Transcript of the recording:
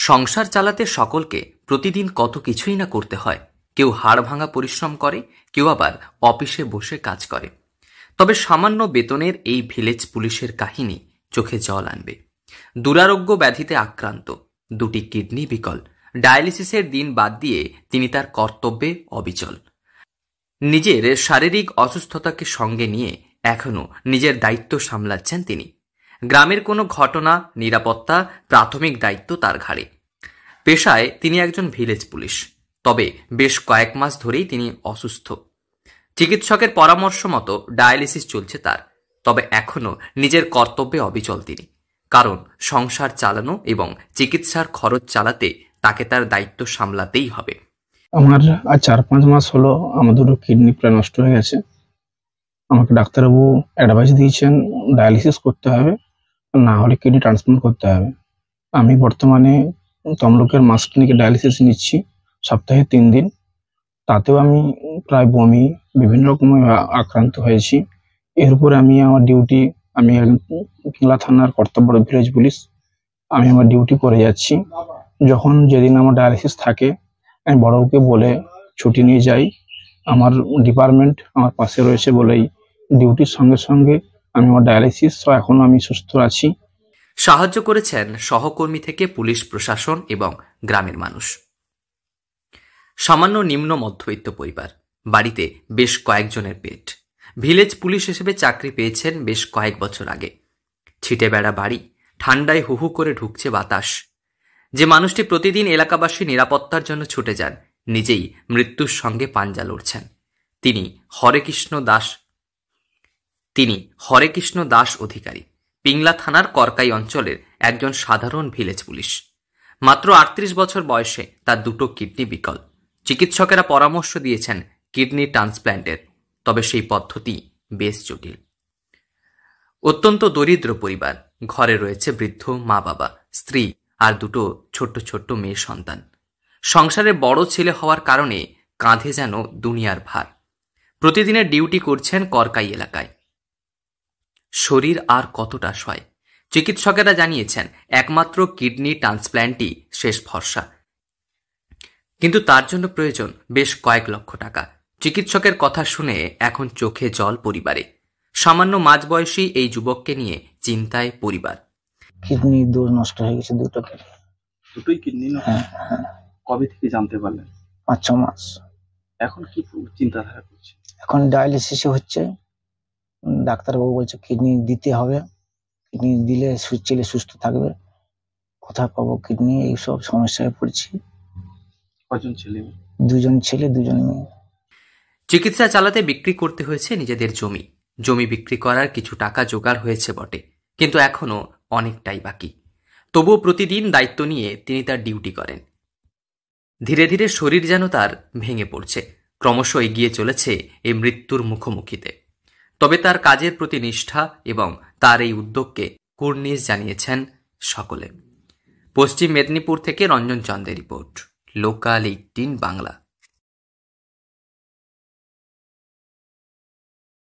সংসার চালাতে সকলকে প্রতিদিন কত কিছুই না করতে হয়। কেউ হাড় ভাঙা পরিশ্রম করে, কেউ আবার অফিসে বসে কাজ করে। তবে সামান্য বেতনের এই ভিলেজ পুলিশের কাহিনী চোখে জল আনবে। দুরারোগ্য ব্যাধিতে আক্রান্ত, দুটি কিডনি বিকল, ডায়ালিসিসের দিন বাদ দিয়ে তিনি তার কর্তব্যে অবিচল। নিজের শারীরিক অসুস্থতাকে সঙ্গে নিয়ে এখনো নিজের দায়িত্ব সামলাচ্ছেন তিনি। গ্রামের কোনো ঘটনা, নিরাপত্তা, প্রাথমিক দায়িত্ব তার ঘাড়ে। পেশায় তিনি একজন ভিলেজ পুলিশ, তবে বেশ কয়েক মাস ধরেই তিনি অসুস্থ। চিকিৎসকের পরামর্শ মতো ডায়ালিসিস চলছে তার, তবে এখনো নিজের কর্তব্যে অবিচল তিনি। কারণ সংসার চালানো এবং চিকিৎসার খরচ চালাতে তাকে তার দায়িত্ব সামলাতেই হবে। আমার আজ 4-5 মাস হলো আমার দুটো কিডনি প্রায় নষ্ট হয়ে গেছে। আমাকে ডাক্তারবাবু অ্যাডভাইস দিয়েছেন ডায়ালিসিস করতে হবে, না হলে কিডনি ট্রান্সপ্লান্ট করতে হবে। আমি বর্তমানে তমলুকের মাস ক্লিনিকে ডায়ালিসিস নিচ্ছি সপ্তাহে 3 দিন। তাতেও আমি প্রায় বমি, বিভিন্ন রকমের আক্রান্ত হয়েছি। এর উপরে আমি আমার ডিউটি, আমি পিংলা থানার কর্তব্যরত ভিলেজ পুলিশ, আমি আমার ডিউটি করে যাচ্ছি। যখন যেদিন আমার ডায়ালিসিস থাকে আমি বড়বাবুকে বলে ছুটি নিয়ে যাই। আমার ডিপার্টমেন্ট আমার পাশে রয়েছে বলেই ডিউটির সঙ্গে সঙ্গে আমি আমার ডায়ালিসিস, এখনো আমি সুস্থ আছি। সাহায্য করেছেন সহকর্মী থেকে পুলিশ প্রশাসন এবং গ্রামের মানুষ। সামান্য নিম্ন মধ্যবিত্ত পরিবার, বাড়িতে বেশ কয়েকজনের পেট। ভিলেজ পুলিশ হিসেবে চাকরি পেয়েছেন বেশ কয়েক বছর আগে। ছিটে বেড়া বাড়ি, ঠান্ডায় হুহু করে ঢুকছে বাতাস। যে মানুষটি প্রতিদিন এলাকাবাসী নিরাপত্তার জন্য ছুটে যান, নিজেই মৃত্যুর সঙ্গে পাঞ্জা লড়ছেন, তিনি হরেকৃষ্ণ দাস অধিকারী, পিংলা থানার করকাই অঞ্চলের একজন সাধারণ ভিলেজ পুলিশ। মাত্র 38 বছর বয়সে তার দুটো কিডনি বিকল। চিকিৎসকেরা পরামর্শ দিয়েছেন কিডনি ট্রান্সপ্ল্যান্টের, তবে সেই পদ্ধতি বেশ জটিল। অত্যন্ত দরিদ্র পরিবার, ঘরে রয়েছে বৃদ্ধ মা বাবা, স্ত্রী আর দুটো ছোট্ট ছোট্ট মেয়ে সন্তান। সংসারে বড় ছেলে হওয়ার কারণে কাঁধে যেন দুনিয়ার ভার। প্রতিদিনের ডিউটি করছেন করকাই এলাকায়। শরীর আর কতটা সয়? চিকিৎসকেরা জানিয়েছেন একমাত্র কিডনি ট্রান্সপ্ল্যান্টই শেষ ভরসা, কিন্তু তার জন্য প্রয়োজন বেশ কয়েক লক্ষ টাকা। চিকিৎসকের কথা শুনে এখন চোখে জল পরিবারে। সামান্য মাঝবয়সী এই যুবককে নিয়ে চিন্তায় পরিবার। কিডনি নষ্ট হয়ে গেছে, দুটোই কিডনি নষ্ট। কবে থেকে জানতে পারলেন? 5-6 মাস। এখন কি চিন্তাধারা করছে? এখন ডায়ালিসিস হচ্ছে, ডাক্তারবাবু বলছে কিডনি দিতে হবে, কিডনি দিলে ছেলে সুস্থ থাকবে। কোথায় পাবো কিডনি, এইসব সমস্যায় পড়ছি। কজন ছেলে? 2 ছেলে 2 মেয়ে। চিকিৎসা চালাতে বিক্রি করতে হয়েছে নিজেদের জমি বিক্রি করার কিছু টাকা জোগাড় হয়েছে বটে, কিন্তু এখনো অনেকটাই বাকি। তবুও প্রতিদিন দায়িত্ব নিয়ে তিনি তার ডিউটি করেন। ধীরে ধীরে শরীর যেন তার ভেঙে পড়ছে, ক্রমশ এগিয়ে চলেছে এই মৃত্যুর মুখোমুখিতে। তবে তার কাজের প্রতি নিষ্ঠা এবং তার এই উদ্যোগকে কুর্নিশ জানিয়েছেন সকলে। পশ্চিম মেদিনীপুর থেকে রঞ্জন চন্দ্রের রিপোর্ট, লোকাল 18 বাংলা।